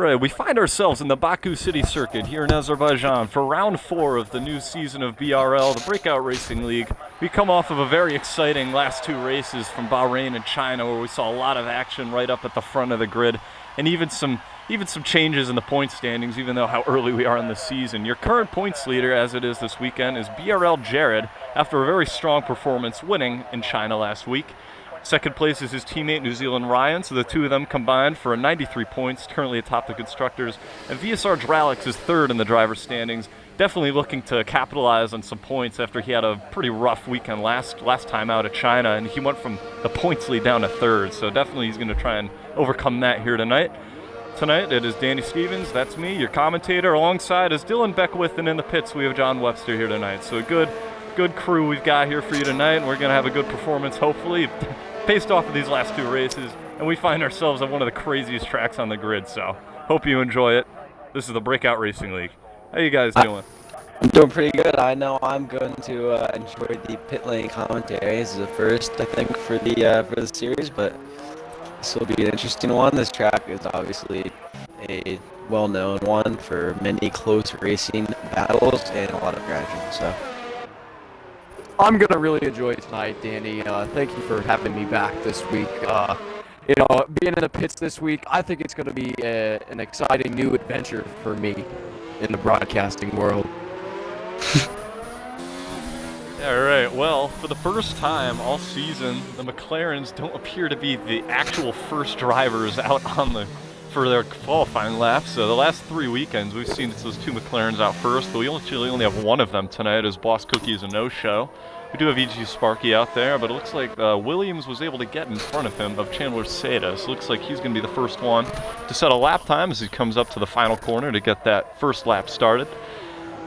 Alright, we find ourselves in the Baku City Circuit here in Azerbaijan for round 4 of the new season of BRL, the Breakout Racing League. We come off of a very exciting last 2 races from Bahrain and China, where we saw a lot of action right up at the front of the grid, and even some changes in the point standings, even though how early we are in the season. Your current points leader, as it is this weekend, is BRL Jared, after a very strong performance winning in China last week. Second place is his teammate New Zealand Ryan, so the two of them combined for 93 points, currently atop the constructors. And VSR Dralix is third in the driver's standings, definitely looking to capitalize on some points after he had a pretty rough weekend last time out of China, and he went from the points lead down to third, so definitely he's going to try and overcome that here tonight. Tonight it is Danny Stevens, that's me, your commentator. Alongside is Dylan Beckwith, and in the pits we have John Webster here tonight. So a good crew we've got here for you tonight, and we're going to have a good performance, hopefully, based off of these last 2 races. And we find ourselves on one of the craziest tracks on the grid, so hope you enjoy it. This is the Breakout Racing League. How you guys doing? I'm doing pretty good. I know I'm going to enjoy the pit lane commentary. This is the first, I think, for the series, but this will be an interesting one. This track is obviously a well-known one for many close racing battles and a lot of crashing. So I'm going to really enjoy tonight, Danny. Thank you for having me back this week. Being in the pits this week, I think it's going to be an exciting new adventure for me in the broadcasting world. All right, well, for the first time all season, the McLarens don't appear to be the actual first drivers out for their qualifying laps. So the last 3 weekends, we've seen those 2 McLarens out first, but we only have one of them tonight, as Boss Cookie is a no-show. We do have E.G. Sparky out there, but it looks like Williams was able to get in front of him, of Chandler Seda. So it looks like he's going to be the first one to set a lap time as he comes up to the final corner to get that first lap started.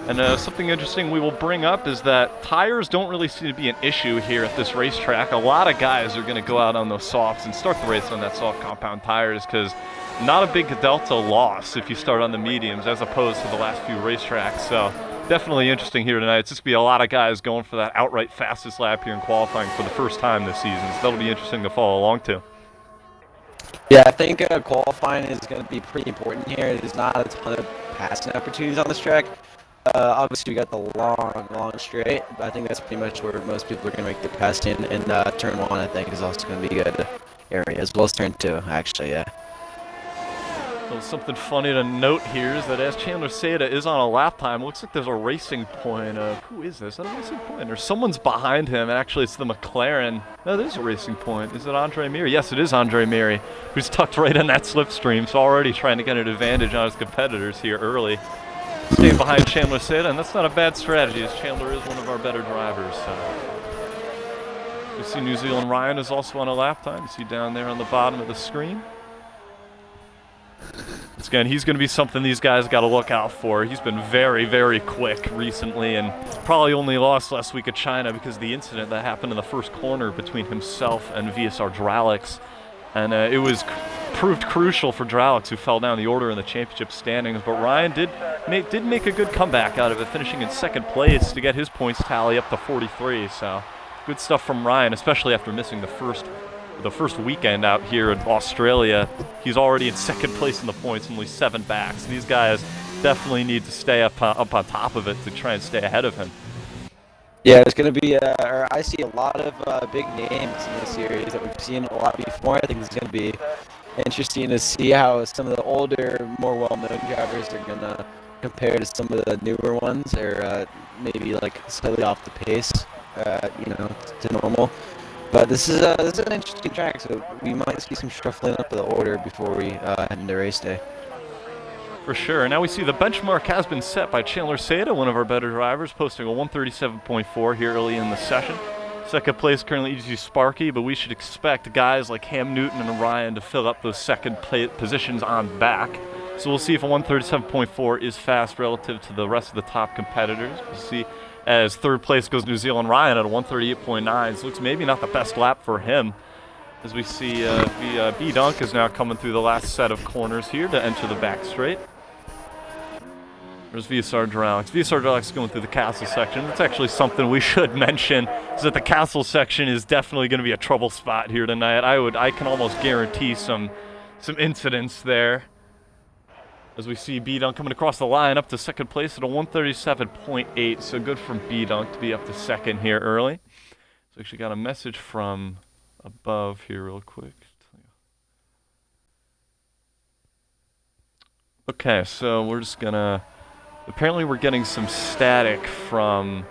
And something interesting we will bring up is that tires don't really seem to be an issue here at this racetrack. A lot of guys are going to go out on those softs and start the race on that soft compound tires, because not a big delta loss if you start on the mediums as opposed to the last few racetracks. So definitely interesting here tonight. It's just going to be a lot of guys going for that outright fastest lap here in qualifying for the first time this season. So that'll be interesting to follow along to. yeah, I think qualifying is going to be pretty important here. There's not a ton of passing opportunities on this track. Obviously, we got the long straight, but I think that's pretty much where most people are going to make their pass in. And turn 1, I think, is also going to be a good area, as well as turn 2, actually, yeah. Well, something funny to note here is that as Chandler Seda is on a lap time, it looks like there's a racing point. Who is this? Is that a racing point? Or someone's behind him, and actually it's the McLaren. No, there's a racing point. Is it Andre Miri? Yes, it is Andre Miri, who's tucked right in that slipstream, so already trying to get an advantage on his competitors here early. Staying behind Chandler Seda, and that's not a bad strategy, as Chandler is one of our better drivers. We see New Zealand Ryan is also on a lap time. You see down there on the bottom of the screen. Again, he's going to be something these guys got to look out for. He's been very, very quick recently, and probably only lost last week at China because of the incident that happened in the first corner between himself and VSR Dralix. And it was proved crucial for Dralix, who fell down the order in the championship standings. But Ryan did make a good comeback out of it, finishing in second place to get his points tally up to 43. So good stuff from Ryan, especially after missing the first weekend out here in Australia. He's already in second place in the points, only 7 back. So these guys definitely need to stay up on top of it to try and stay ahead of him. Yeah, it's going to be, I see a lot of big names in this series that we've seen a lot before. I think it's going to be interesting to see how some of the older, more well-known drivers are going to compare to some of the newer ones, or maybe like slightly off the pace, to normal. But this is an interesting track, so we might see some shuffling up of the order before we head into race day. For sure. Now we see the benchmark has been set by Chandler Seda, one of our better drivers, posting a 137.4 here early in the session. Second place currently E.G. Sparky, but we should expect guys like Ham Newton and Ryan to fill up those second positions on back. So we'll see if a 137.4 is fast relative to the rest of the top competitors. We'll see as third place goes New Zealand Ryan at a 138.9. So looks maybe not the best lap for him. As we see B Dunk is now coming through the last set of corners here to enter the back straight. There's VSR Dralix. VSR Dralix going through the castle section. That's actually something we should mention, is that the castle section is definitely going to be a trouble spot here tonight. I can almost guarantee some incidents there. As we see B-Dunk coming across the line up to second place at a 137.8. So good from B-Dunk to be up to second here early. So actually got a message from above here real quick. Okay, so we're just gonna... Apparently we're getting some static from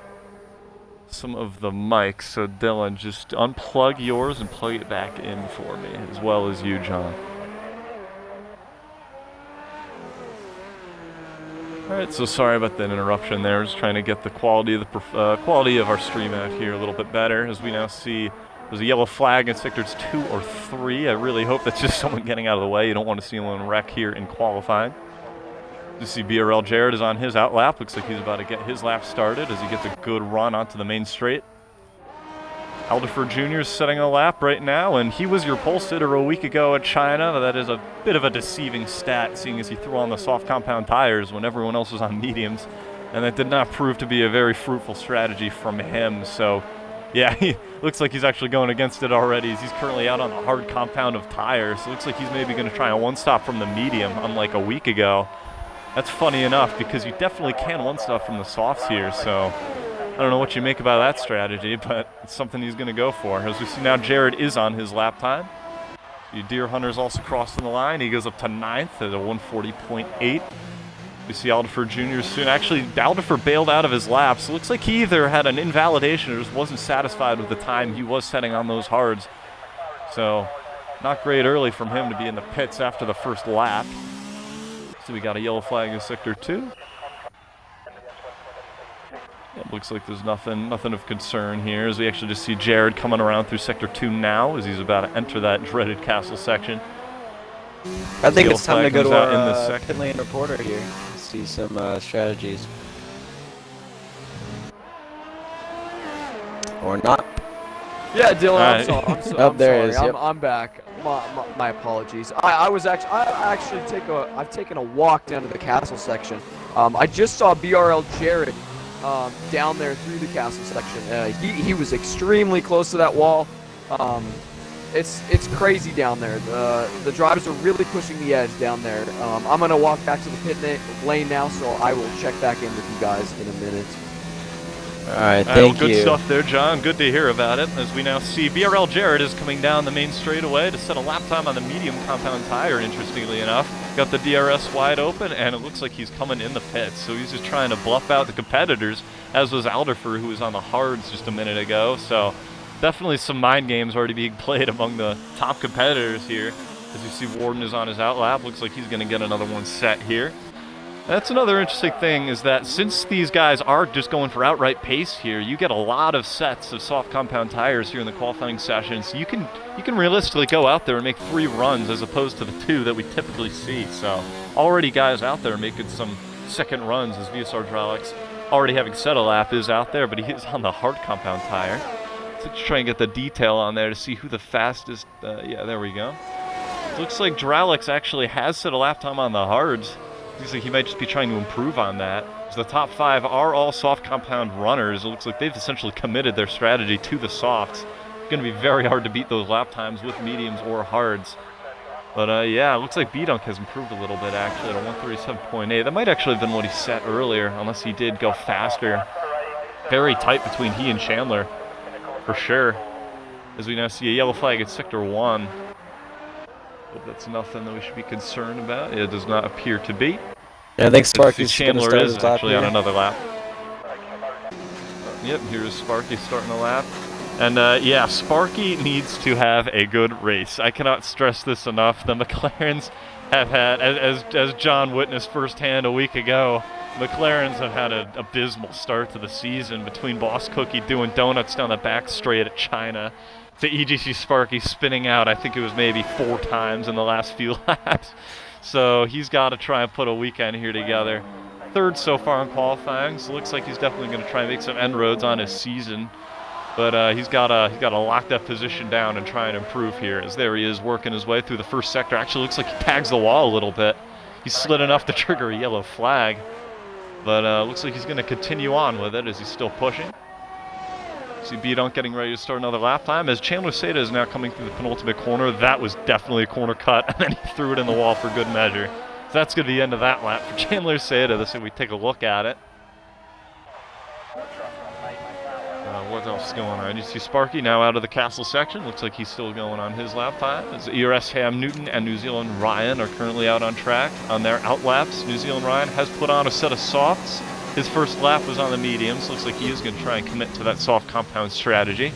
some of the mics. So Dylan, just unplug yours and plug it back in for me, as well as you, John. Alright, so sorry about that interruption there. Just trying to get the quality of our stream out here a little bit better. As we now see there's a yellow flag in sectors 2 or 3. I really hope that's just someone getting out of the way. You don't want to see anyone wreck here in qualifying. You see BRL Jared is on his out lap. Looks like he's about to get his lap started as he gets a good run onto the main straight. Alderfer Jr. is setting a lap right now, and he was your pole sitter a week ago at China. But that is a bit of a deceiving stat, seeing as he threw on the soft compound tires when everyone else was on mediums. And that did not prove to be a very fruitful strategy from him. So, yeah, he looks like he's actually going against it already, as he's currently out on the hard compound of tires. So it looks like he's maybe going to try a one-stop from the medium, unlike a week ago. That's funny enough, because you definitely can one-stop from the softs here, so I don't know what you make about that strategy, but it's something he's going to go for. As we see now, Jared is on his lap time. The Deer Hunter's also crossing the line. He goes up to 9th at a 140.8. We see Alderfer Jr. soon. Actually, Alderfer bailed out of his laps. It looks like he either had an invalidation or just wasn't satisfied with the time he was setting on those hards. So, not great early from him to be in the pits after the first lap. So we got a yellow flag in sector 2. It looks like there's nothing of concern here, as we actually just see Jared coming around through sector 2 now as he's about to enter that dreaded castle section. I think it's time to go to our pit lane reporter here. See some strategies. Or not. Yeah, Dylan, I'm sorry. Yep. I'm back. My apologies. I've taken a walk down to the castle section. I just saw BRL Jared down there through the castle section. He was extremely close to that wall. It's crazy down there. The drivers are really pushing the edge down there. I'm gonna walk back to the pit lane now, so I will check back in with you guys in a minute. All right, thank you. Good stuff there, John. Good to hear about it. As we now see BRL Jared is coming down the main straightaway to set a lap time on the medium compound tire, interestingly enough. Got the DRS wide open, and it looks like he's coming in the pits. So he's just trying to bluff out the competitors, as was Alderfer, who was on the hards just a minute ago. So definitely some mind games already being played among the top competitors here. As you see, Warden is on his out lap. Looks like he's going to get another one set here. That's another interesting thing, is that since these guys are just going for outright pace here, you get a lot of sets of soft compound tires here in the qualifying session. So you can realistically go out there and make 3 runs as opposed to the 2 that we typically see. So already guys out there making some second runs, as VSR Hydraulics, already having set a lap, is out there, but he is on the hard compound tire. So let's try and get the detail on there to see who the fastest, yeah, there we go. Looks like Hydraulics actually has set a lap time on the hards. Looks like he might just be trying to improve on that. So the top 5 are all soft compound runners. It looks like they've essentially committed their strategy to the softs. It's going to be very hard to beat those lap times with mediums or hards. But yeah, it looks like B-Dunk has improved a little bit actually at a 137.8. That might actually have been what he set earlier, unless he did go faster. Very tight between he and Chandler, for sure. As we now see a yellow flag at sector 1. But that's nothing that we should be concerned about. It does not appear to be. Yeah, I think Sparky's Chandler is actually on another lap. Yep, here's Sparky starting the lap. And yeah, Sparky needs to have a good race. I cannot stress this enough. The McLarens have had, as John witnessed firsthand a week ago, McLarens have had an abysmal start to the season, between Boss Cookie doing donuts down the back straight at China, to EGC Sparky spinning out, I think it was maybe 4 times in the last few laps. So he's got to try and put a weekend here together. 3rd so far in qualifying, so looks like he's definitely going to try and make some end roads on his season. But he's got to lock that position down and try and improve here. As there he is working his way through the first sector. Actually looks like he tags the wall a little bit. He slid enough to trigger a yellow flag. But looks like he's going to continue on with it as he's still pushing. See B-Dunk getting ready to start another lap time, as Chandler Seda is now coming through the penultimate corner. That was definitely a corner cut, and then he threw it in the wall for good measure. So that's going to be the end of that lap for Chandler Seda. Let's see if we take a look at it. What else is going on? You see Sparky now out of the castle section. Looks like he's still going on his lap time. As ERS Ham Newton and New Zealand Ryan are currently out on track on their out laps. New Zealand Ryan has put on a set of softs. His first lap was on the mediums. Looks like he is going to try and commit to that soft compound strategy.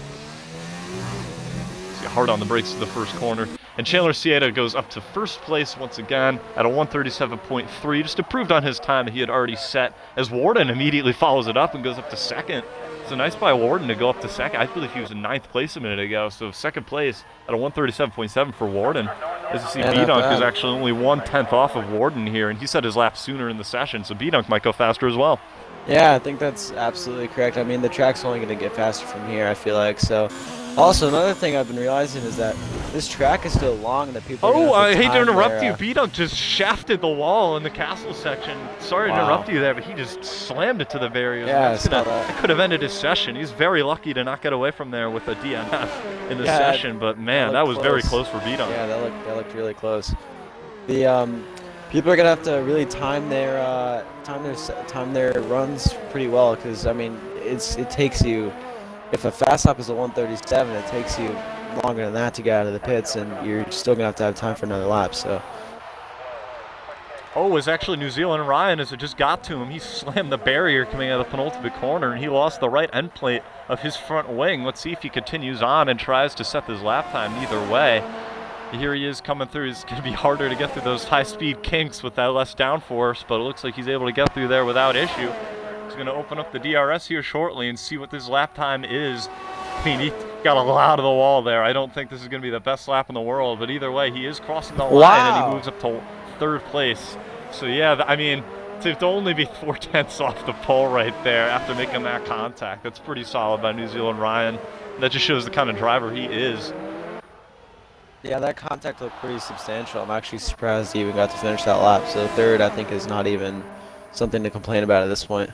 See hard on the brakes to the first corner. And Chandler Sieta goes up to first place once again at a 1:37.3. Just improved on his time that he had already set, as Warden immediately follows it up and goes up to second. So nice by Warden to go up to second. I believe he was in 9th place a minute ago. So second place at a 1:37.7 for Warden. As you see, B-Dunk is actually only 1/10 off of Warden here, and he set his lap sooner in the session. So B-Dunk might go faster as well. Yeah, I think that's absolutely correct. I mean, the track's only going to get faster from here, I feel like. So, also, another thing I've been realizing is that this track is still long that people I hate to interrupt you. B-Dunk just shafted the wall in the castle section. Sorry to interrupt you there, but he just slammed it to the barriers. Yeah, that could have ended his session. He's very lucky to not get away from there with a DNF in the session, but man, that was very close for B-Dunk. Yeah, that looked really close. The people are gonna have to really time their runs pretty well, because I mean it takes you, if a fast lap is a 1:37, it takes you longer than that to get out of the pits, and you're still gonna have to have time for another lap. So. Oh, it was actually New Zealand Ryan as it just got to him. He slammed the barrier coming out of the penultimate corner, and he lost the right end plate of his front wing. Let's see if he continues on and tries to set this lap time either way. Here he is coming through. It's going to be harder to get through those high-speed kinks with that less downforce, but it looks like he's able to get through there without issue. He's going to open up the DRS here shortly and see what this lap time is. I mean, he got a lot of the wall there. I don't think this is going to be the best lap in the world, but either way, he is crossing the line, and he moves up to 3rd place. So, yeah, I mean, to only be 4/10 off the pole right there after making that contact, that's pretty solid by New Zealand Ryan. That just shows the kind of driver he is. Yeah, that contact looked pretty substantial. I'm actually surprised he even got to finish that lap. So 3rd, I think, is not even something to complain about at this point.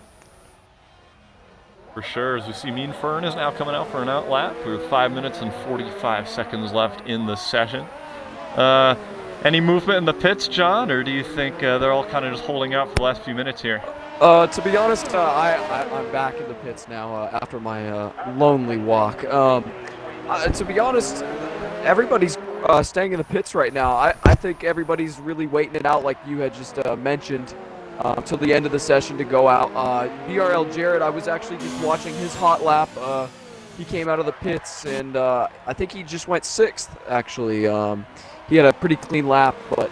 For sure. As we see, Mean Fern is now coming out for an out lap with 5 minutes and 45 seconds left in the session. Any movement in the pits, John, or do you think they're all kind of just holding out for the last few minutes here? To be honest, I'm back in the pits now after my lonely walk. To be honest, everybody's staying in the pits right now. I think everybody's really waiting it out, like you had just mentioned, till the end of the session to go out. BRL Jared, I was actually just watching his hot lap. He came out of the pits, and I think he just went 6th, actually. He had a pretty clean lap, but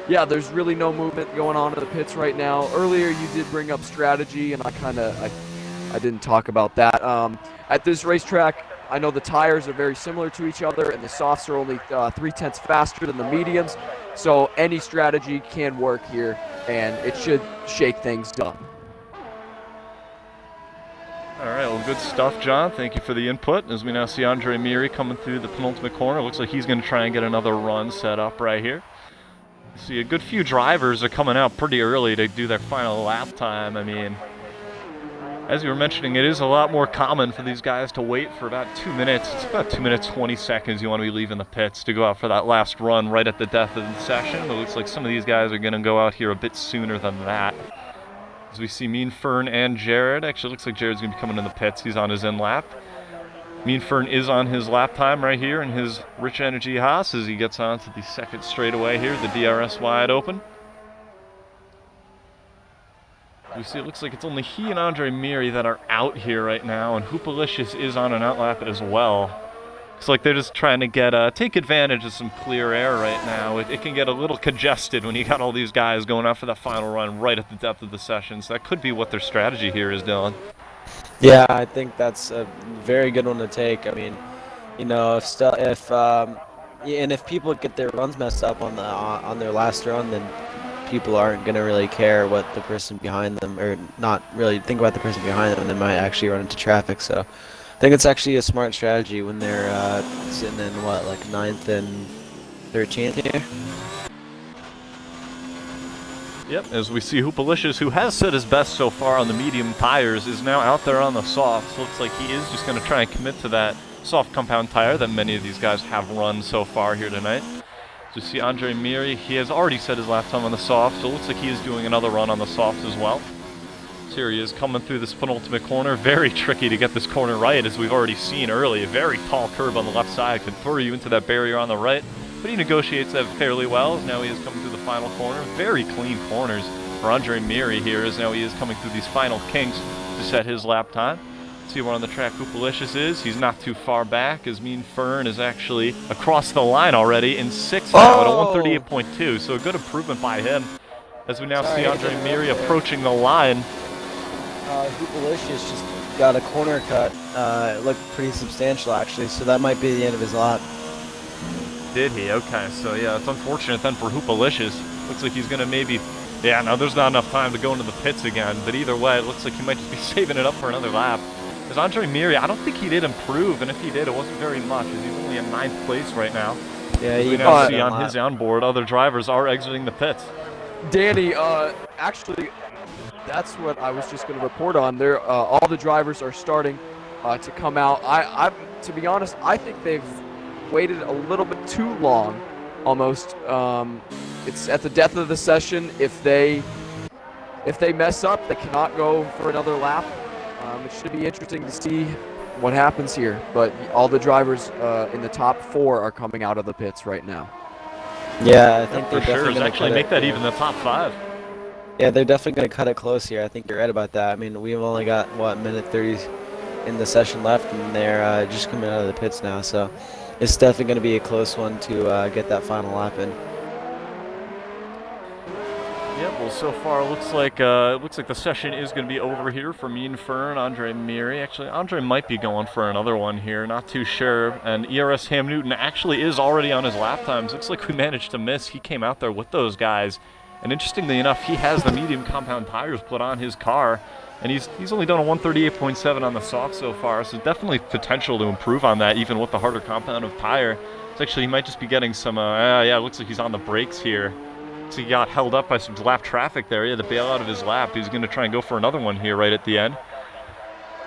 yeah, there's really no movement going on in the pits right now. Earlier, you did bring up strategy, and I didn't talk about that. At this racetrack, I know the tires are very similar to each other, and the softs are only 3/10 faster than the mediums, so any strategy can work here, and it should shake things up. All right, well, good stuff, John. Thank you for the input. As we now see Andre Miri coming through the penultimate corner. Looks like he's going to try and get another run set up right here. See, a good few drivers are coming out pretty early to do their final lap time. I mean, as you were mentioning, it is a lot more common for these guys to wait for about 2 minutes. It's about 2 minutes, 20 seconds you want to be leaving the pits to go out for that last run right at the death of the session. But it looks like some of these guys are going to go out here a bit sooner than that. As we see Mean Fern and Jared. Actually, looks like Jared's going to be coming in the pits. He's on his end lap. Mean Fern is on his lap time right here in his Rich Energy Haas as he gets onto the second straightaway here, the DRS wide open. We see it looks like it's only he and Andre Miri that are out here right now, and Hoopalicious is on an out lap as well. Looks like they're just trying to get take advantage of some clear air right now. It can get a little congested when you got all these guys going out for that final run right at the depth of the session. So that could be what their strategy here is, Dylan. Yeah, I think that's a very good one to take. I mean, you know, if people get their runs messed up on their last run, then people aren't gonna really care what the person behind them, or not really think about the person behind them, and they might actually run into traffic. So I think it's actually a smart strategy when they're sitting in what, like 9th and 13th here. Yep, as we see Hoopalicious, who has set his best so far on the medium tires, is now out there on the softs. Looks like he is just going to try and commit to that soft compound tire that many of these guys have run so far here tonight. So you see Andre Miri, he has already set his lap time on the soft, so it looks like he is doing another run on the softs as well. So here he is coming through this penultimate corner. Very tricky to get this corner right, as we've already seen early. A very tall curb on the left side could throw you into that barrier on the right, but he negotiates that fairly well, as now he is coming through the final corner. Very clean corners for Andre Miri here, as now he is coming through these final kinks to set his lap time. See where on the track Hoopalicious is. He's not too far back, as Mean Fern is actually across the line already in 6th now at a 138.2, so a good improvement by him, as we now see Andre Miri approaching the line. Hoopalicious just got a corner cut. It looked pretty substantial, actually, so that might be the end of his lap. Did he? Okay, so yeah, it's unfortunate then for Hoopalicious. Looks like he's going to maybe... Yeah, no, there's not enough time to go into the pits again, but either way, it looks like he might just be saving it up for another lap. Because Andre Miri, I don't think he did improve, and if he did, it wasn't very much, as he's only in 9th place right now. Yeah, you now see on his onboard, other drivers are exiting the pits. Danny, actually, that's what I was just going to report on. There, all the drivers are starting to come out. To be honest, I think they've waited a little bit too long, almost. It's at the death of the session. If they mess up, they cannot go for another lap. It should be interesting to see what happens here. But all the drivers in the top 4 are coming out of the pits right now. Yeah, I think they're for sure. It's actually make that even the top 5. Yeah, they're definitely going to cut it close here. I think you're right about that. I mean, we've only got, what, minute 30 in the session left, and they're just coming out of the pits now. So it's definitely going to be a close one to get that final lap in. Yep, well, so far it looks like the session is going to be over here for Mean Fern, Andre Miri. Actually, Andre might be going for another one here, not too sure. And ERS Ham Newton actually is already on his lap times. Looks like we managed to miss. He came out there with those guys. And interestingly enough, he has the medium compound tires put on his car, and he's only done a 138.7 on the soft so far, so definitely potential to improve on that, even with the harder compound of tire. It's actually, he might just be getting some, yeah, it looks like he's on the brakes here. So he got held up by some lap traffic there. He had to bail out of his lap. He's going to try and go for another one here right at the end.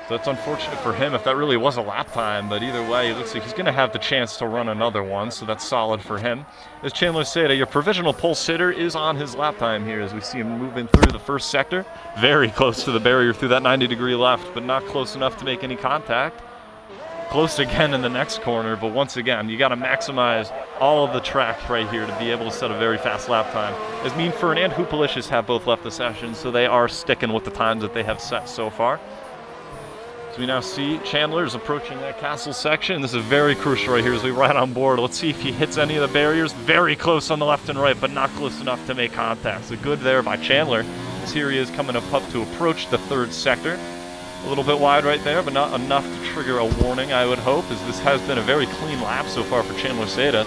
So that's unfortunate for him if that really was a lap time, but either way, it looks like he's going to have the chance to run another one, so that's solid for him. As Chandler Seda, your provisional pole sitter, is on his lap time here as we see him moving through the first sector. Very close to the barrier through that 90-degree left, but not close enough to make any contact. Close again in the next corner, but once again, you got to maximize all of the track right here to be able to set a very fast lap time. As Mean Fern and Hoopalicious have both left the session, so they are sticking with the times that they have set so far. So we now see Chandler is approaching that castle section. This is very crucial right here as we ride on board. Let's see if he hits any of the barriers. Very close on the left and right, but not close enough to make contact. So good there by Chandler. As here he is coming up to approach the 3rd sector. A little bit wide right there, but not enough to trigger a warning, I would hope, as this has been a very clean lap so far for Chandler Seda.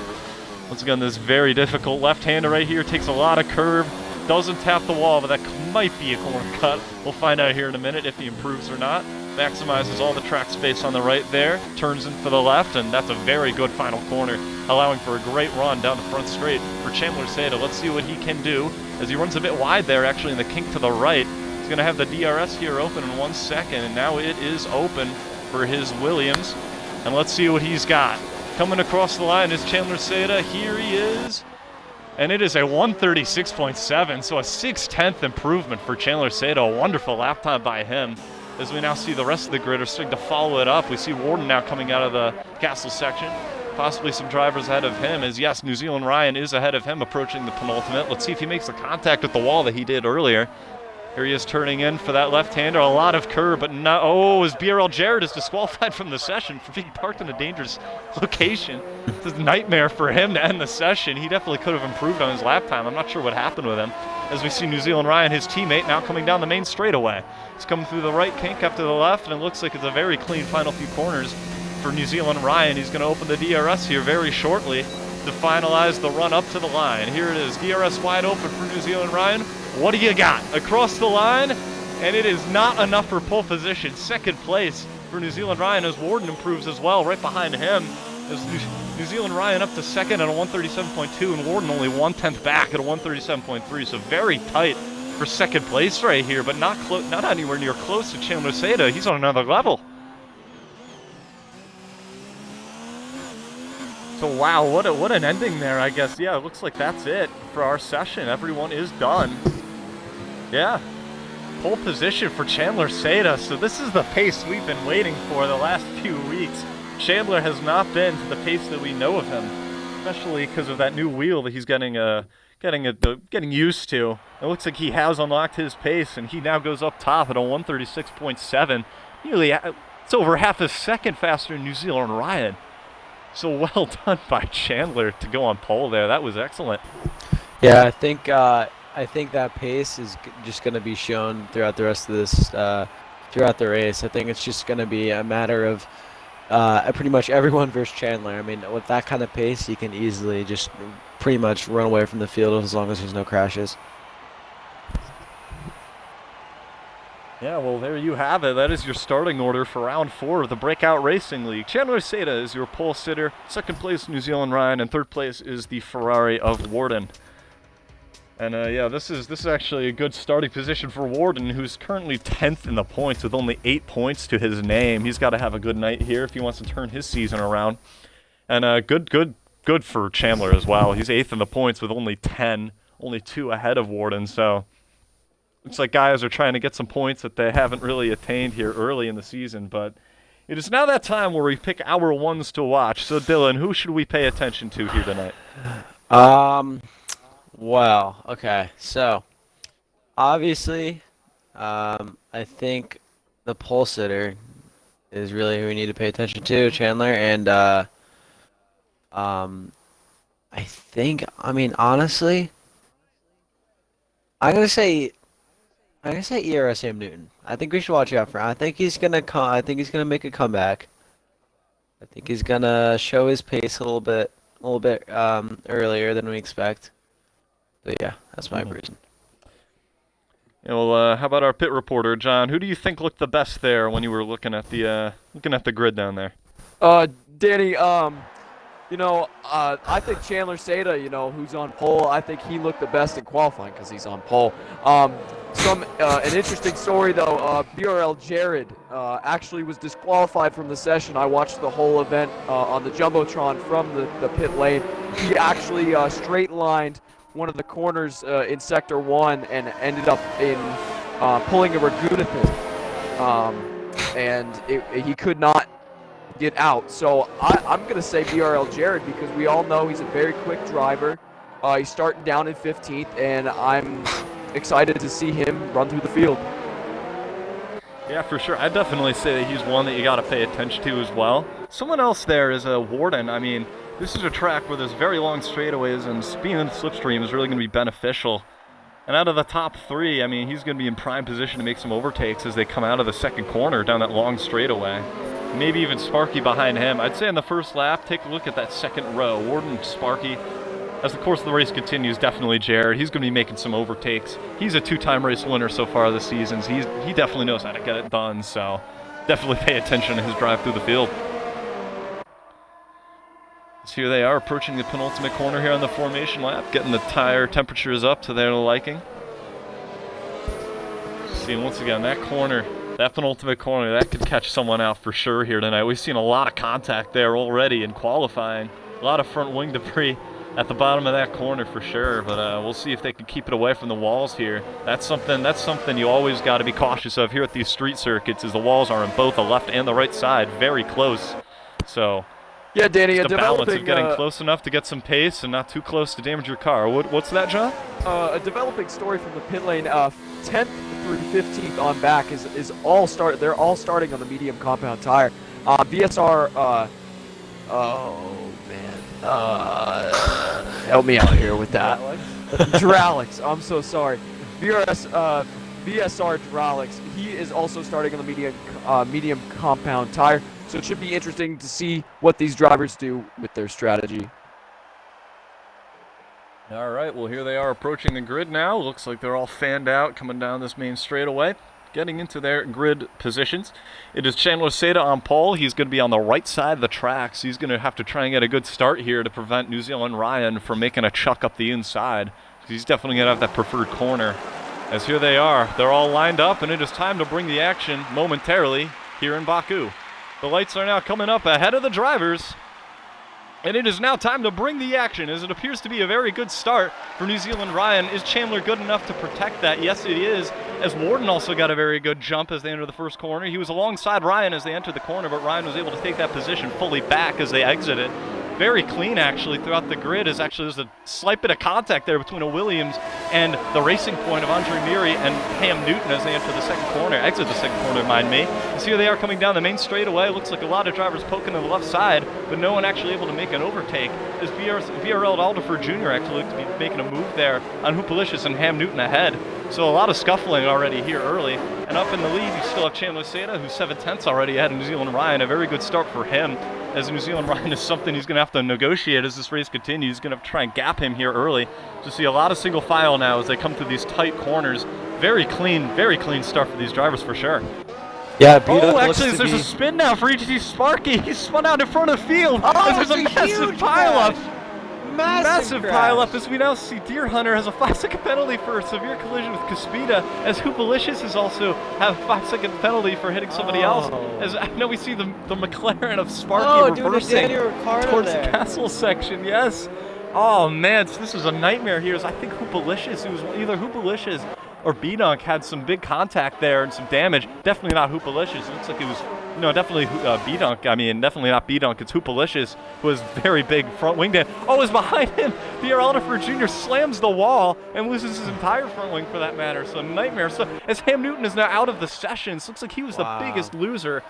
Once again, this very difficult left-hander right here takes a lot of curve. Doesn't tap the wall, but that might be a corner cut. We'll find out here in a minute if he improves or not. Maximizes all the track space on the right there, turns in for the left, and that's a very good final corner, allowing for a great run down the front straight for Chandler Seda. Let's see what he can do as he runs a bit wide there, actually in the kink to the right. He's going to have the DRS here open in 1 second, and now it is open for his Williams. And let's see what he's got. Coming across the line is Chandler Seda. Here he is. And it is a 136.7, so a 6/10 improvement for Chandler Seda. A wonderful lap time by him. As we now see the rest of the grid are starting to follow it up. We see Warden now coming out of the castle section. Possibly some drivers ahead of him, as yes, New Zealand Ryan is ahead of him approaching the penultimate. Let's see if he makes the contact with the wall that he did earlier. Here he is turning in for that left-hander. A lot of curve, but no. Oh, as BRL Jarrett is disqualified from the session for being parked in a dangerous location. It's a nightmare for him to end the session. He definitely could have improved on his lap time. I'm not sure what happened with him. As we see New Zealand Ryan, his teammate, now coming down the main straightaway. He's coming through the right kink up to the left, and it looks like it's a very clean final few corners for New Zealand Ryan. He's going to open the DRS here very shortly to finalize the run up to the line. Here it is, DRS wide open for New Zealand Ryan. What do you got? Across the line, and it is not enough for pole position. 2nd place for New Zealand Ryan as Warden improves as well, right behind him. As New Zealand Ryan up to 2nd at a 137.2, and Warden only 1/10 back at a 137.3, so very tight for 2nd place right here, but not anywhere near close to Chandler Seda. He's on another level. So wow, what an ending there, I guess. Yeah, it looks like that's it for our session. Everyone is done. Yeah. Pole position for Chandler Seda. So this is the pace we've been waiting for the last few weeks. Chandler has not been to the pace that we know of him, especially because of that new wheel that he's getting used to. It looks like he has unlocked his pace, and he now goes up top at a 136.7. Nearly, it's over half a second faster than New Zealand Ryan. So well done by Chandler to go on pole there. That was excellent. Yeah, I think that pace is just going to be shown throughout the rest of this, throughout the race. I think it's just going to be a matter of pretty much everyone versus Chandler. I mean, with that kind of pace, he can easily just pretty much run away from the field as long as there's no crashes. Yeah, well, there you have it. That is your starting order for round 4 of the Breakout Racing League. Chandler Seda is your pole sitter. Second place, New Zealand Ryan, and third place is the Ferrari of Warden. And yeah, this is actually a good starting position for Warden, who's currently 10th in the points with only 8 points to his name. He's got to have a good night here if he wants to turn his season around. And good for Chandler as well. He's 8th in the points with only 10, only 2 ahead of Warden. So looks like guys are trying to get some points that they haven't really attained here early in the season. But it is now that time where we pick our ones to watch. So Dylan, who should we pay attention to here tonight? Well, okay, so obviously, I think the pole sitter is really who we need to pay attention to, Chandler, and I mean, honestly, I'm gonna say ERS Sam Newton. I think we should watch out for him. I think he's gonna make a comeback. I think he's gonna show his pace a little bit earlier than we expect. But yeah, that's my reason. Yeah, well, how about our pit reporter, John? Who do you think looked the best there when you were looking at the grid down there? Danny, I think Chandler Seda, who's on pole, I think he looked the best in qualifying because he's on pole. An interesting story though, BRL Jared actually was disqualified from the session. I watched the whole event on the Jumbotron from the pit lane. He actually straight lined one of the corners in Sector 1 and ended up in pulling a Ragunathan. And he could not get out. So I'm going to say BRL Jared because we all know he's a very quick driver. He's starting down in 15th, and I'm excited to see him run through the field. Yeah, for sure. I'd definitely say that he's one that you got to pay attention to as well. Someone else there is a Warden. I mean, this is a track where there's very long straightaways, and speed in the slipstream is really going to be beneficial. And out of the top 3, I mean, he's going to be in prime position to make some overtakes as they come out of the second corner down that long straightaway. Maybe even Sparky behind him. I'd say in the first lap, take a look at that second row. Warden, Sparky. As the course of the race continues, definitely Jared. He's going to be making some overtakes. He's a 2-time race winner so far this season. So he definitely knows how to get it done. So definitely pay attention to his drive through the field. So here they are approaching the penultimate corner here on the formation lap, getting the tire temperatures up to their liking. See, once again, that corner, that penultimate corner, that could catch someone out for sure here tonight. We've seen a lot of contact there already in qualifying. A lot of front wing debris at the bottom of that corner for sure, but we'll see if they can keep it away from the walls here. That's something you always got to be cautious of here at these street circuits, is the walls are on both the left and the right side, very close. So yeah, Danny, the balance of getting close enough to get some pace and not too close to damage your car. What's that, John? A developing story from the pit lane. 10th through 15th on back is all start. They're all starting on the medium compound tire. VSR. Oh man. Help me out here with that. Duralex. I'm so sorry. VSR Duralex. He is also starting on the medium compound tire. So it should be interesting to see what these drivers do with their strategy. All right, well, here they are approaching the grid now. Looks like they're all fanned out coming down this main straightaway, getting into their grid positions. It is Chandler Seda on pole. He's going to be on the right side of the track, so he's going to have to try and get a good start here to prevent New Zealand Ryan from making a chuck up the inside. He's definitely going to have that preferred corner. As here they are. They're all lined up, and it is time to bring the action momentarily here in Baku. The lights are now coming up ahead of the drivers. And it is now time to bring the action, as it appears to be a very good start for New Zealand Ryan. Is Chandler good enough to protect that? Yes, it is, as Warden also got a very good jump as they enter the first corner. He was alongside Ryan as they entered the corner, but Ryan was able to take that position fully back as they exited. Very clean, actually, throughout the grid. There's a slight bit of contact there between a Williams and the racing point of Andre Miri and Cam Newton as they enter the second corner, exit the second corner, mind me. And so here they are coming down the main straightaway. Looks like a lot of drivers poking to the left side, but no one actually able to make an overtake, as VRL Alderfer Jr. actually looked to be making a move there on Hoopalicious and Cam Newton ahead. So a lot of scuffling already here early. And up in the lead, you still have Chandler Seda, who's 7/10 already ahead of New Zealand Ryan. A very good start for him, as New Zealand Ryan is something he's going to have to negotiate as this race continues. He's going to have to try and gap him here early. To see a lot of single file now as they come through these tight corners. Very clean start for these drivers for sure. Yeah, oh, actually, there's a spin now for EGT Sparky. He spun out in front of the field. Oh, there's a massive pileup. Massive crash. pileup as we now see Deer Hunter has a 5-second penalty for a severe collision with Caspita, as Hoopalicious is also have a 5-second penalty for hitting somebody else. As I know we see the McLaren of Sparky reversing towards the castle section. Yes. Oh man, so this is a nightmare here. As I think Hoopalicious, it was either Hoopalicious or B-Dunk had some big contact there and some damage. Definitely not Hoopalicious. It looks like it was, no, definitely B-Dunk. I mean, definitely not B-Dunk. It's Hoopalicious, who has very big front wing damage. Oh, it's behind him. Pierre Alderfer Jr. slams the wall and loses his entire front wing for that matter. So nightmare. So as Cam Newton is now out of the sessions, looks like he was the biggest loser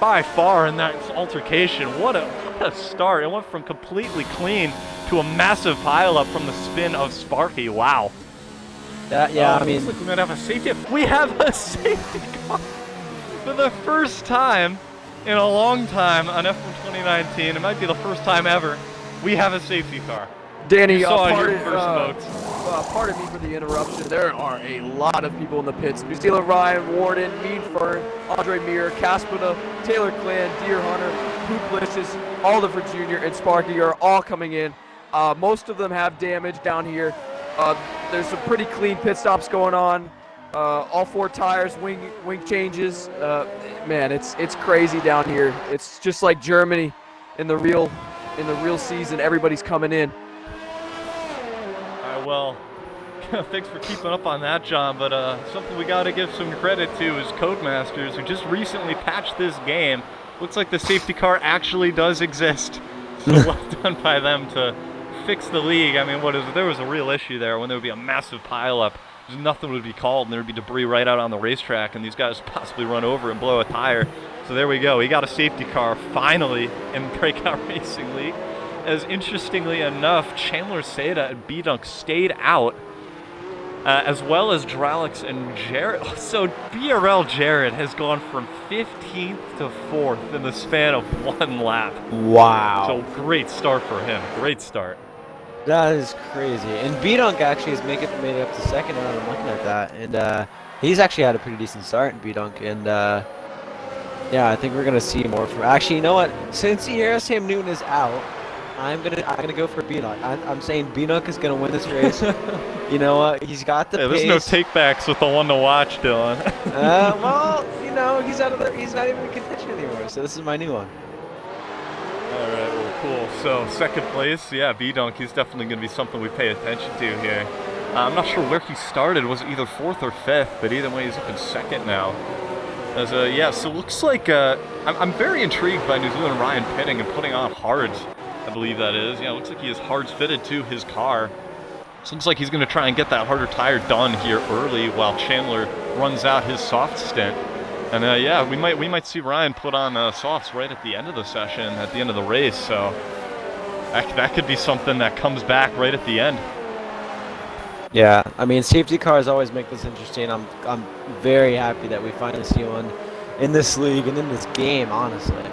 by far in that altercation. What a start. It went from completely clean to a massive pileup from the spin of Sparky. Wow. Yeah, I mean, looks like we might have a safety. We have a safety car for the first time in a long time on F1 2019. It might be the first time ever we have a safety car. Danny, pardon me for the interruption. There are a lot of people in the pits. New Zealand Ryan, Warden, Mean Fern, Andre Mir, Caspita, Taylor Clan, Deer Hunter, Hoopalicious, Alderfer Jr., and Sparky are all coming in. Most of them have damage down here. There's some pretty clean pit stops going on. All 4 tires, wing changes. Man, it's crazy down here. It's just like Germany in the real season. Everybody's coming in. All right, well, thanks for keeping up on that, John. But something we got to give some credit to is Codemasters, who just recently patched this game. Looks like the safety car actually does exist. So well done by them to fix the league. I mean, there was a real issue there when there would be a massive pileup. Nothing would be called, and there would be debris right out on the racetrack, and these guys possibly run over and blow a tire. So there we go. We got a safety car finally in Breakout Racing League. As interestingly enough, Chandler Seda and B-Dunk stayed out, as well as Dralix and Jarrett. So BRL Jarrett has gone from 15th to 4th in the span of 1 lap. Wow. So great start for him. Great start. That is crazy. And B-Dunk actually has made it up to second now. I'm looking at that. And he's actually had a pretty decent start in B-Dunk. And yeah, I think we're gonna see more from. Actually, you know what? Since Sam Newton is out, I'm gonna go for B-Dunk. I'm saying B-Dunk is gonna win this race. You know what? He's got the pace. There's no takebacks with the one to watch, Dylan. Well, you know, he's not even in contention anymore. So this is my new one. All right, well, cool. So second place, yeah, B-Dunk, he's definitely going to be something we pay attention to here. I'm not sure where he started. Was it either 4th or 5th? But either way, he's up in 2nd now. As yeah, so it looks like I'm very intrigued by New Zealand Ryan pitting and putting on hards. I believe that is. Yeah, it looks like he has hards fitted to his car. So it looks like he's going to try and get that harder tire done here early while Chandler runs out his soft stint. And yeah, we might see Ryan put on softs right at the end of the session, at the end of the race. So that could be something that comes back right at the end. Yeah, I mean, safety cars always make this interesting. I'm very happy that we finally see one in this league and in this game. Honestly,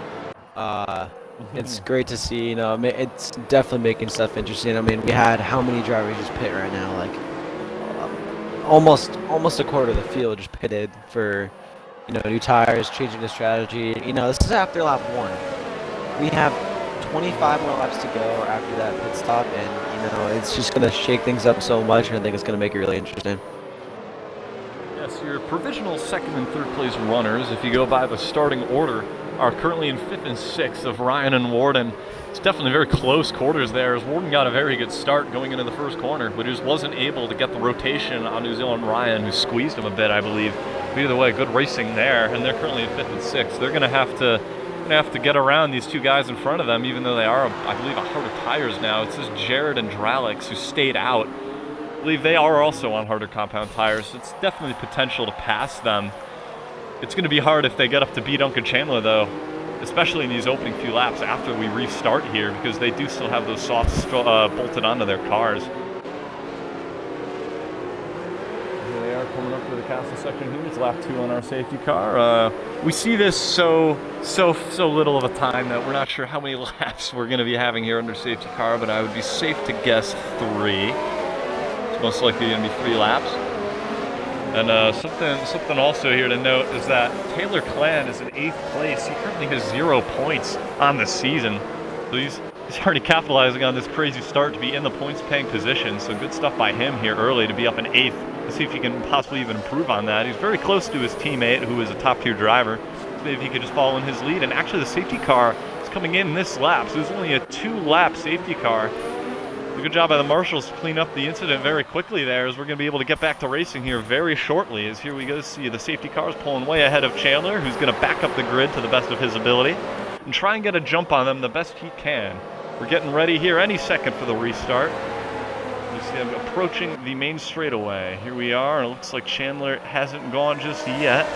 it's great to see. You know, it's definitely making stuff interesting. I mean, we had how many drivers just pit right now? Like almost a quarter of the field just pitted for, you know, new tires, changing the strategy. You know, this is after lap 1. We have 25 more laps to go after that pit stop, and you know, it's just going to shake things up so much, and I think it's going to make it really interesting. Yes, your provisional 2nd and 3rd place runners, if you go by the starting order are currently in 5th and 6th of Ryan and Warden. It's definitely very close quarters there, as Warden got a very good start going into the first corner, but just wasn't able to get the rotation on New Zealand Ryan, who squeezed him a bit, I believe. But either way, good racing there, and they're currently in 5th and 6th. They're going to have to get around these two guys in front of them, even though they are, I believe, a harder tires now. It says Jared and Dralix, who stayed out. I believe they are also on harder compound tires, so it's definitely potential to pass them. It's going to be hard if they get up to beat Duncan Chandler, though, especially in these opening few laps after we restart here, because they do still have those softs bolted onto their cars. Here they are coming up to the castle section here. It's lap 2 on our safety car. We see this so little of a time that we're not sure how many laps we're going to be having here under safety car, but I would be safe to guess 3. It's most likely going to be 3 laps. And something also here to note is that Taylor Clan is in 8th place. He currently has 0 points on the season. So he's already capitalizing on this crazy start to be in the points-paying position. So good stuff by him here early to be up in 8th. To see if he can possibly even improve on that. He's very close to his teammate, who is a top-tier driver. So maybe he could just follow in his lead. And actually the safety car is coming in this lap. So it's only a 2-lap safety car. Good job by the marshals to clean up the incident very quickly there, as we're going to be able to get back to racing here very shortly. As here we go see the safety cars pulling way ahead of Chandler, who's going to back up the grid to the best of his ability and try and get a jump on them the best he can. We're getting ready here any second for the restart. You see them approaching the main straightaway. Here we are, and it looks like Chandler hasn't gone just yet.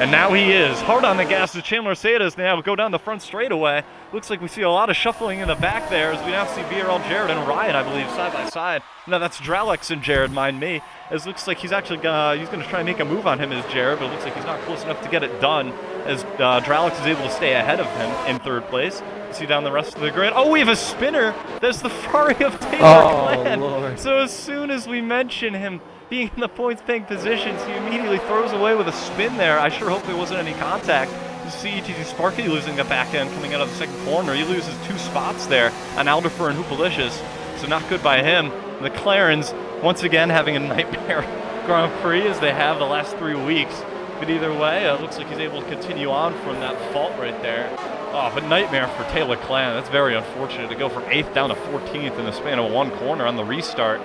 And now he is. Hard on the gas as Chandler Cedas now go down the front straightaway. Looks like we see a lot of shuffling in the back there, as we now see BRL Jared and Ryan, I believe, side by side. No, that's Dralix and Jared, mind me. As looks like he's actually gonna try and make a move on him as Jared, but it looks like he's not close enough to get it done, as Dralix is able to stay ahead of him in 3rd place. You see down the rest of the grid. Oh, we have a spinner. That's the Ferrari of Taylor Clan. Lord. So as soon as we mention him being in the points-paying positions, he immediately throws away with a spin there. I sure hope there wasn't any contact. You see ETC Sparky losing the back end coming out of the 2nd corner. He loses 2 spots there on Alderfer and Hoopalicious, so not good by him. The McLarens, once again, having a nightmare Grand Prix as they have the last 3 weeks. But either way, it looks like he's able to continue on from that fault right there. Oh, but nightmare for Taylor Clan. That's very unfortunate to go from 8th down to 14th in the span of 1 corner on the restart.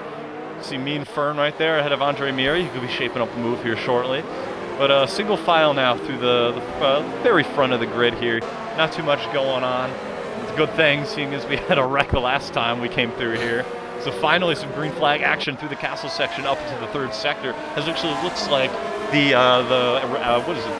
See Mean Fern right there ahead of Andre Miri. He could be shaping up a move here shortly. But single file now through the very front of the grid here. Not too much going on. It's a good thing, seeing as we had a wreck the last time we came through here. So finally some green flag action through the castle section up into the 3rd sector. As actually looks like the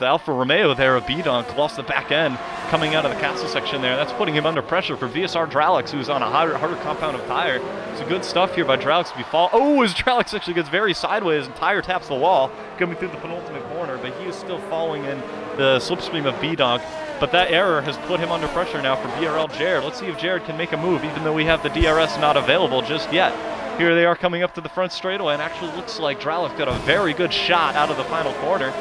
Alfa Romeo there of B-Dunk lost the back end coming out of the castle section there. That's putting him under pressure for VSR Dralix, who's on a harder compound of tire. So good stuff here by Dralix to be fall. Oh, as Dralix actually gets very sideways and tire taps the wall coming through the penultimate corner, but he is still following in the slipstream of B-Dunk. But that error has put him under pressure now for BRL Jared. Let's see if Jared can make a move, even though we have the DRS not available just yet. Here they are coming up to the front straightaway, and actually looks like Dralix got a very good shot out of the final corner.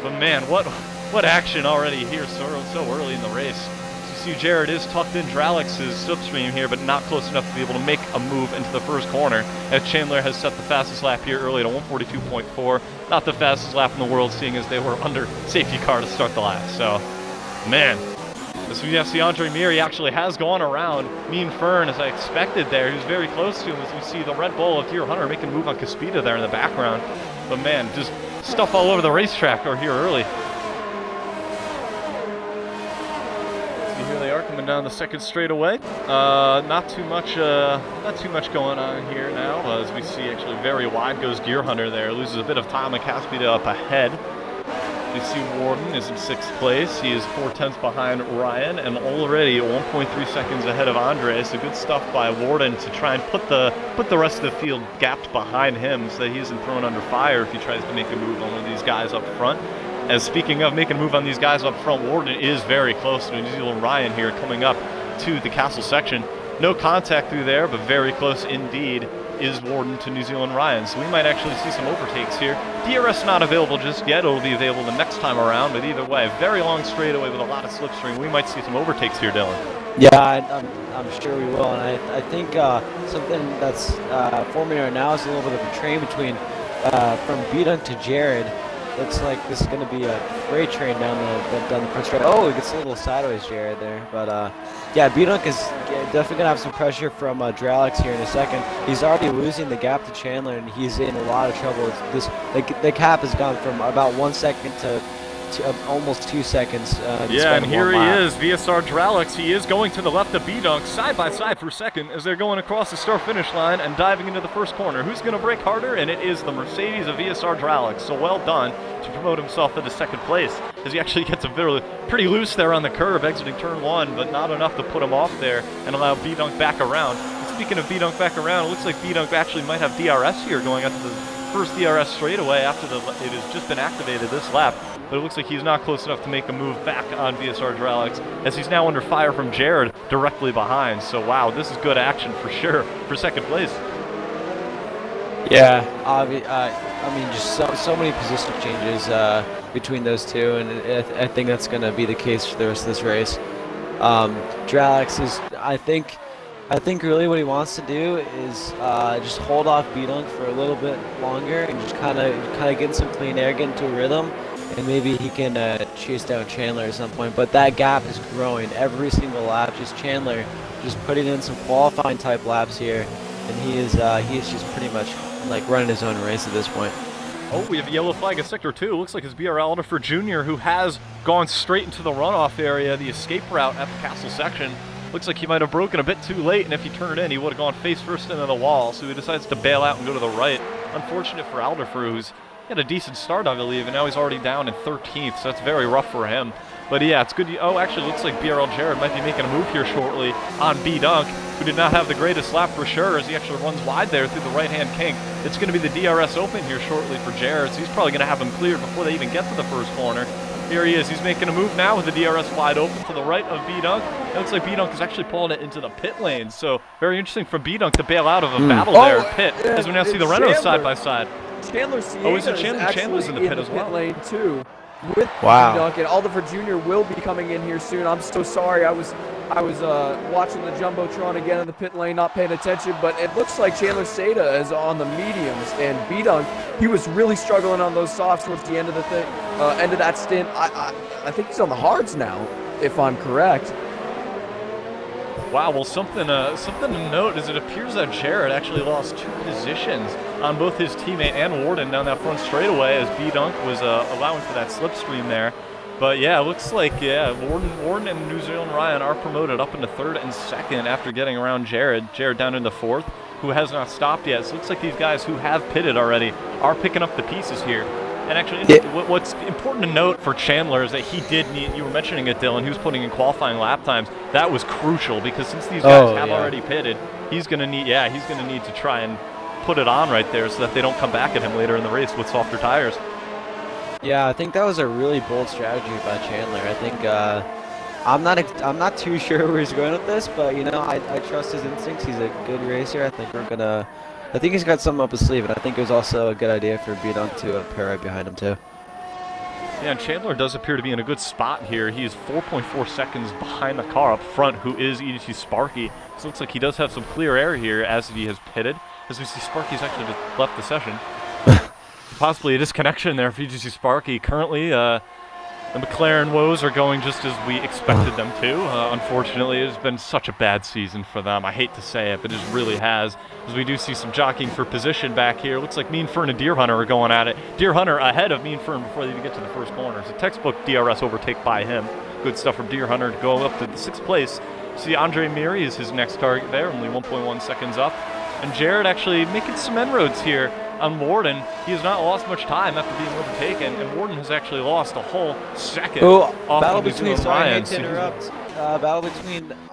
But man, what action already here so early in the race. So you see Jared is tucked in Dralix's slipstream here, but not close enough to be able to make a move into the first corner, as Chandler has set the fastest lap here early at 142.4. Not the fastest lap in the world, seeing as they were under safety car to start the lap. So, man. As we see Andre Miri actually has gone around Mean Fern, as I expected there. He was very close to him, as we see the Red Bull of Deer Hunter making a move on Caspita there in the background. But man, just stuff all over the racetrack or here early. See, here they are coming down the 2nd straightaway. Not too much going on here now. As we see, actually very wide goes Deer Hunter there. Loses a bit of time, and Caspita up ahead. You see Warden is in 6th place. He is 4/10 behind Ryan and already 1.3 seconds ahead of Andre. So good stuff by Warden to try and put the rest of the field gapped behind him so that he isn't thrown under fire if he tries to make a move on one of these guys up front. As speaking of making a move on these guys up front, Warden is very close to New Zealand Ryan here coming up to the castle section. No contact through there, but very close indeed is Warden to New Zealand Ryan. So we might actually see some overtakes here. DRS not available just yet. It'll be available the next time around, but either way, very long straightaway with a lot of slipstream. We might see some overtakes here, Dylan. Yeah, I'm sure we will. And I think something that's forming right now is a little bit of a train between from B-Dunk to Jared. looks like this is going to be a freight train down the front stretch. Oh, it gets a little sideways, Jared, there. But yeah, B-Dunk is definitely going to have some pressure from Dralix here in a second. He's already losing the gap to Chandler, and he's in a lot of trouble. The cap has gone from about 1 second to almost 2 seconds. Yeah, and here he is, VSR Dralix. He is going to the left of B-Dunk, side by side for second as they're going across the start-finish line and diving into the first corner. Who's going to brake harder? And it is the Mercedes of VSR Dralix. So well done to promote himself into second place as he actually gets pretty loose there on the curve exiting turn 1, but not enough to put him off there and allow B-Dunk back around. Speaking of B-Dunk back around, it looks like B-Dunk actually might have DRS here going out to the first DRS straightaway after it has just been activated this lap. But it looks like he's not close enough to make a move back on VSR Dralix as he's now under fire from Jared directly behind. So wow, this is good action for sure for second place. Yeah, I mean, just so many position changes between those two, and I think that's going to be the case for the rest of this race. Dralix is, I think really what he wants to do is just hold off B-Dunk for a little bit longer and just kind of get some clean air, get into a rhythm, and maybe he can chase down Chandler at some point. But that gap is growing every single lap. Just Chandler just putting in some qualifying type laps here, and he is just pretty much like running his own race at this point. Oh, we have a yellow flag at sector 2. Looks like it's BR Alderfer Jr. who has gone straight into the runoff area, the escape route at the castle section. Looks like he might have broken a bit too late, and if he turned in, he would have gone face first into the wall, so he decides to bail out and go to the right. Unfortunate for Alderfer, who's had a decent start, I believe, and now he's already down in 13th, so that's very rough for him. But yeah, it's good. Oh, actually, looks like BRL Jared might be making a move here shortly on B-Dunk, who did not have the greatest lap for sure, as he actually runs wide there through the right-hand kink. It's going to be the DRS Open here shortly for Jared, so he's probably going to have him cleared before they even get to the first corner. Here he is. He's making a move now with the DRS wide open to the right of B-Dunk. It looks like B-Dunk is actually pulling it into the pit lane, so very interesting for B-Dunk to bail out of a battle there at pit, as we now see the Renault side by side. Chandler is it Chandler? Chandler's in the pit as well. Pit lane too, with B-Dunk, and Alderfer Jr. will be coming in here soon. I'm so sorry. I was watching the Jumbotron again in the pit lane, not paying attention, but it looks like Chandler Seda is on the mediums, and B-Dunk, he was really struggling on those softs towards the end of the end of that stint. I think he's on the hards now, if I'm correct. Wow, well, something to note is it appears that Jared actually lost 2 positions on both his teammate and Warden down that front straightaway as B-Dunk was allowing for that slipstream there. But yeah, it looks like, yeah, Warden and New Zealand Ryan are promoted up into 3rd and 2nd after getting around Jared. Jared down into 4th, who has not stopped yet. So it looks like these guys who have pitted already are picking up the pieces here. And actually, what's important to note for Chandler is that he did need, you were mentioning it, Dylan, he was putting in qualifying lap times. That was crucial because since these guys have already pitted, he's going to need to try and put it on right there so that they don't come back at him later in the race with softer tires. Yeah, I think that was a really bold strategy by Chandler. I think I'm not too sure where he's going with this, but you know, I trust his instincts. He's a good racer. I think he's got something up his sleeve, and I think it was also a good idea for B-Dunk to pair right behind him too. Yeah, and Chandler does appear to be in a good spot here. He is 4.4 seconds behind the car up front, who is EDT Sparky. So it looks like he does have some clear air here as he has pitted. As we see, Sparky's actually just left the session. Possibly a disconnection there for EDT Sparky. Currently, the McLaren woes are going just as we expected them to. Unfortunately, it's been such a bad season for them. I hate to say it, but it really has. As we do see some jockeying for position back here. Looks like Mean Fern and Deer Hunter are going at it. Deer Hunter ahead of Mean Fern before they even get to the first corner. It's a textbook DRS overtake by him. Good stuff from Deer Hunter to go up to the 6th place. See, Andre Miri is his next target there, only 1.1 seconds up. And Jared actually making some inroads here on Warden. He has not lost much time after being overtaken, and Warden has actually lost a whole second. Battle between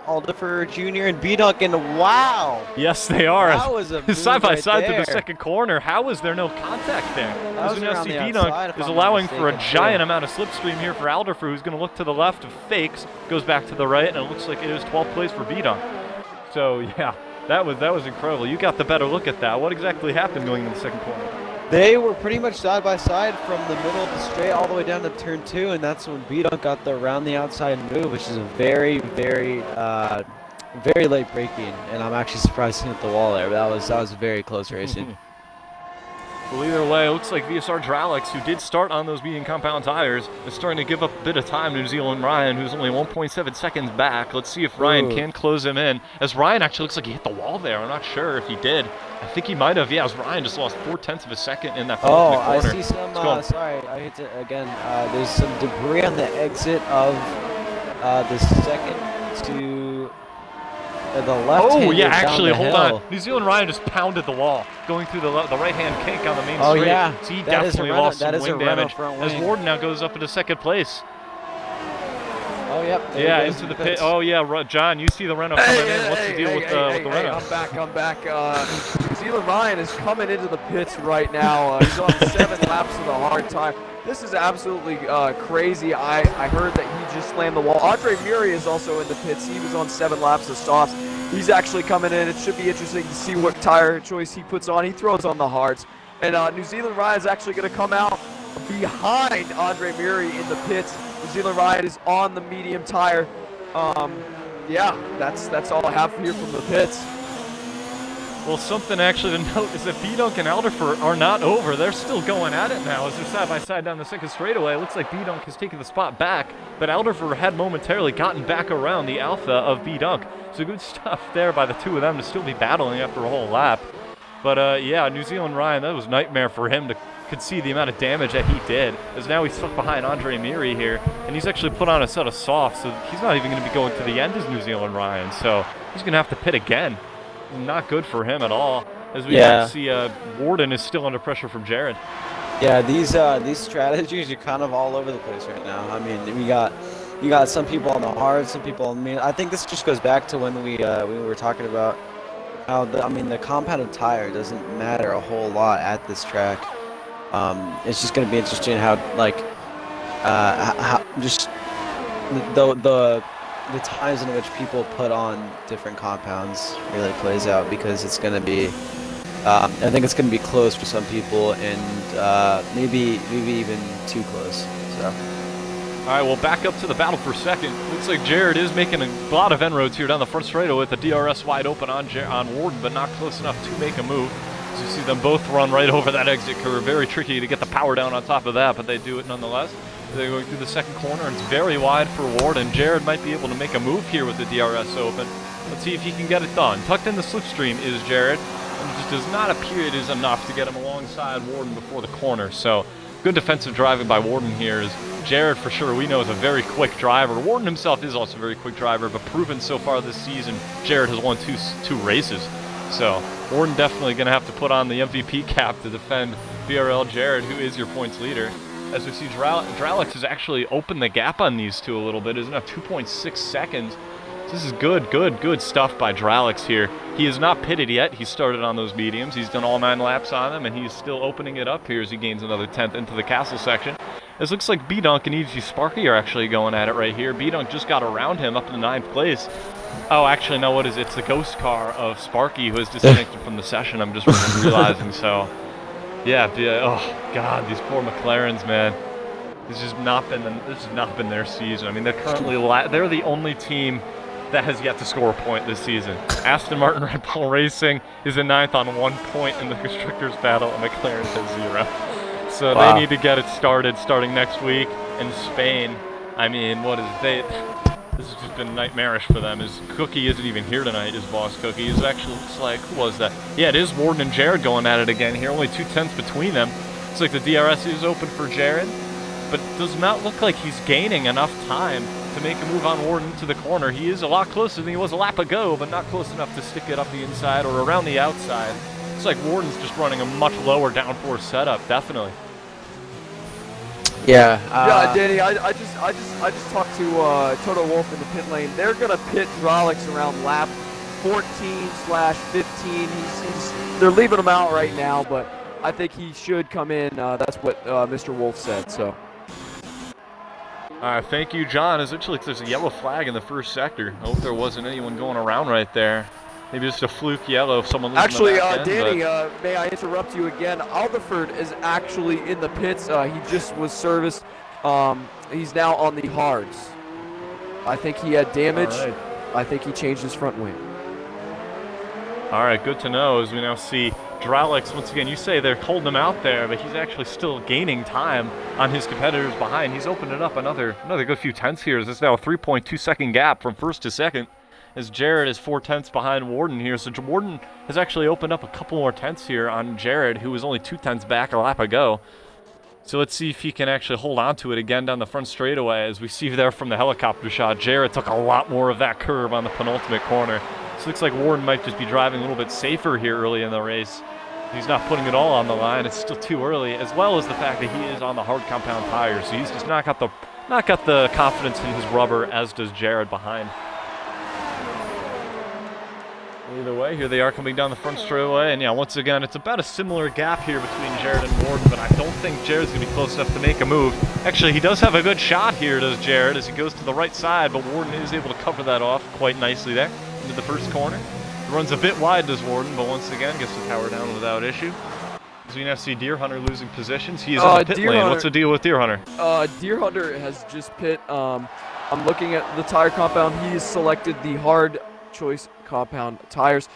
Alderfer Jr. and B-Dunk, and wow! Yes, they are. That was a side by side there. to the second corner. How is there no contact there? As we now see the B-Dunk is allowing for a giant amount of slipstream here for Alderfer, who's going to look to the left of fakes, goes back to the right, and it looks like it is 12th place for B-Dunk. So yeah. That was incredible. You got the better look at that. What exactly happened going into the second corner? They were pretty much side by side from the middle of the straight all the way down to turn 2, and that's when B-Dunk got the around the outside move, which is a very, very, very late braking. And I'm actually surprised he hit the wall there. But that was very close racing. Well, either way, it looks like VSR Dralix, who did start on those medium compound tires, is starting to give up a bit of time to New Zealand Ryan, who's only 1.7 seconds back. Let's see if Ryan can close him in. As Ryan actually looks like he hit the wall there. I'm not sure if he did. I think he might have. Yeah, as Ryan just lost 0.4 of a second in that corner. I see some, sorry, I hit it again. There's some debris on the exit of the second to the left. Oh, yeah, actually, hold on. New Zealand Ryan just pounded the wall, going through the right-hand kink on the main straight. Yeah. So he definitely lost some wing damage. As wing. Warden now goes up into second place. Oh, yep. Yeah, into the pit. Oh, yeah, John, you see the Renault coming in. What's the deal with the Renault? I'm back. New Zealand Ryan is coming into the pits right now. He's on 7 laps of the hard tire. This is absolutely crazy. I heard that he just slammed the wall. Andre Murray is also in the pits. He was on 7 laps of softs. He's actually coming in. It should be interesting to see what tire choice he puts on. He throws on the hards. And New Zealand Ryan is actually going to come out behind Andre Murray in the pits. New Zealand Ryan is on the medium tire. Yeah, that's all I have here from the pits. Well, something actually to note is that B-Dunk and Alderfer are not over. They're still going at it now as they're side by side down the second straightaway. It looks like B-Dunk has taken the spot back, but Alderfer had momentarily gotten back around the alpha of B-Dunk. So good stuff there by the two of them to still be battling after a whole lap. But yeah, New Zealand Ryan, that was nightmare for him to see the amount of damage that he did, as now he's stuck behind Andre Miri here, and he's actually put on a set of softs, so he's not even going to be going to the end as New Zealand Ryan, so he's going to have to pit again. Not good for him at all, as we see Warden is still under pressure from Jared. Yeah, these strategies are kind of all over the place right now. I mean, you got some people on the hard, some people. I mean, I think this just goes back to when we were talking about how the compounded tire doesn't matter a whole lot at this track. It's just going to be interesting how how just the times in which people put on different compounds really plays out, because it's going to be I think it's going to be close for some people, and maybe even too close. So. All right, well, back up to the battle for second. Looks like Jared is making a lot of inroads here down the front straightaway with the DRS wide open on Warden, but not close enough to make a move. As you see them both run right over that exit curve. Very tricky to get the power down on top of that, but they do it nonetheless. They're going through the second corner, and it's very wide for Warden. Jared might be able to make a move here with the DRS open. Let's see if he can get it done. Tucked in the slipstream is Jared, and it just does not appear it is enough to get him alongside Warden before the corner. So good defensive driving by Warden here. Is Jared, for sure, we know, is a very quick driver. Warden himself is also a very quick driver, but proven so far this season, Jared has won two races. So Warden definitely going to have to put on the MVP cap to defend VRL Jared, who is your points leader. As we see, Dralix has actually opened the gap on these two a little bit. Is now 2.6 seconds. This is good stuff by Dralix here. He is not pitted yet. He started on those mediums. He's done all 9 laps on them, and he's still opening it up here as he gains another 10th into the castle section. This looks like B-Dunk and EG Sparky are actually going at it right here. B-Dunk just got around him up to 9th place. Oh, actually, no, what is it? It's the ghost car of Sparky who has disconnected from the session. I'm just realizing, so... Yeah, oh, God, these poor McLarens, man. This has not been their season. I mean, they're currently... they're the only team that has yet to score a point this season. Aston Martin Red Bull Racing is in 9th on 1 point in the Constructors battle, and McLaren has 0. So they need to get it starting next week in Spain. I mean, this has just been nightmarish for them. His Cookie isn't even here tonight, his boss Cookie. He's actually, looks like, who was that? Yeah, it is Warden and Jared going at it again here. Only 2/10 between them. Looks like the DRS is open for Jared, but it does not look like he's gaining enough time to make a move on Warden to the corner. He is a lot closer than he was a lap ago, but not close enough to stick it up the inside or around the outside. Looks like Warden's just running a much lower downforce setup, definitely. Yeah. Yeah, Danny. I just talked to Toto Wolff in the pit lane. They're gonna pit Dralix around lap 14/15. They're leaving him out right now, but I think he should come in. That's what Mr. Wolff said. So. Thank you, John. As it looks, there's a yellow flag in the first sector. I hope there wasn't anyone going around right there. Maybe just a fluke yellow if someone loses actually, the back end, Danny, may I interrupt you again? Alderford is actually in the pits. He just was serviced. He's now on the hards. I think he had damage. Right. I think he changed his front wing. All right, good to know as we now see Dralix, once again, you say they're holding him out there, but he's actually still gaining time on his competitors behind. He's opened it up another good few tenths here. This is now a 3.2 second gap from first to second, as Jared is 4 tenths behind Warden here. So Warden has actually opened up a couple more tenths here on Jared, who was only 2 tenths back a lap ago. So let's see if he can actually hold on to it again down the front straightaway. As we see there from the helicopter shot, Jared took a lot more of that curve on the penultimate corner. So it looks like Warden might just be driving a little bit safer here early in the race. He's not putting it all on the line. It's still too early, as well as the fact that he is on the hard compound tires. So he's just not got the confidence in his rubber, as does Jared behind. Either way, here they are coming down the front straightaway, and yeah, once again, it's about a similar gap here between Jared and Warden, but I don't think Jared's going to be close enough to make a move. Actually, he does have a good shot here, does Jared, as he goes to the right side, but Warden is able to cover that off quite nicely there into the first corner. Runs a bit wide, does Warden, but once again, gets the power down without issue. As we now see Deer Hunter losing positions. He is in the pit lane. What's the deal with Deer Hunter? Deer Hunter has just pit. I'm looking at the tire compound. He's selected the hard choice compound tires.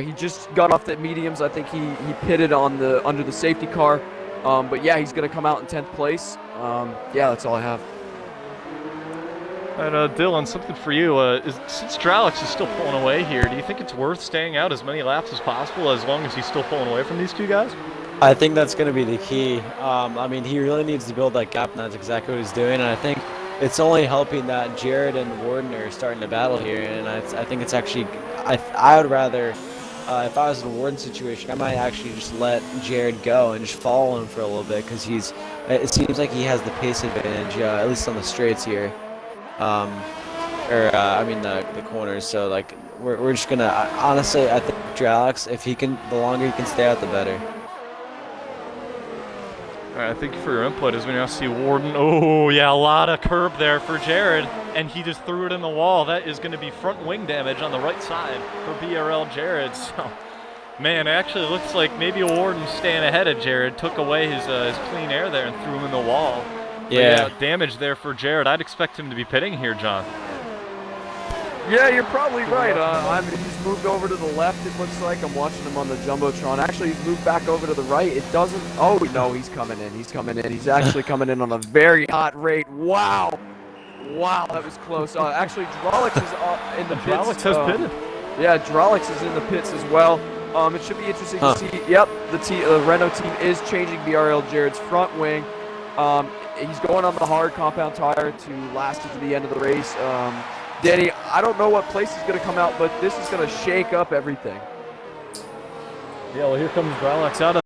He just got off the mediums. I think he pitted on under the safety car. But yeah, he's going to come out in 10th place. Yeah, that's all I have. And Dylan, something for you. Since Dralix is still pulling away here, do you think it's worth staying out as many laps as possible as long as he's still pulling away from these two guys? I think that's going to be the key. I mean, he really needs to build that gap, and that's exactly what he's doing. And I think it's only helping that Jared and Warden are starting to battle here. And I think it's actually, I would rather, if I was in a Warden situation, I might actually just let Jared go and just follow him for a little bit, because it seems like he has the pace advantage, at least on the straights here. The corners. So like we're just gonna honestly, I think Dralix, the longer he can stay out, the better. All right, thank you for your input. As we now see Warden. Oh yeah, a lot of curb there for Jared, and he just threw it in the wall. That is going to be front wing damage on the right side for BRL Jared. So, man, it actually looks like maybe Warden staying ahead of Jared took away his clean air there and threw him in the wall. Yeah, damage there for Jared. I'd expect him to be pitting here, John. Yeah, you're probably right. He's moved over to the left, it looks like. I'm watching him on the Jumbotron. Actually, he's moved back over to the right. It doesn't... Oh, no, he's coming in. He's coming in. He's actually coming in on a very hot rate. Wow. Wow, that was close. Actually, Dralix is in the pits. Dralix has pitted. Yeah, Dralix is in the pits as well. It should be interesting to see. Yep, the Renault team is changing BRL Jared's front wing. He's going on the hard compound tire to last it to the end of the race. Danny, I don't know what place he's going to come out, but this is going to shake up everything. Yeah, well, here comes Dralix out of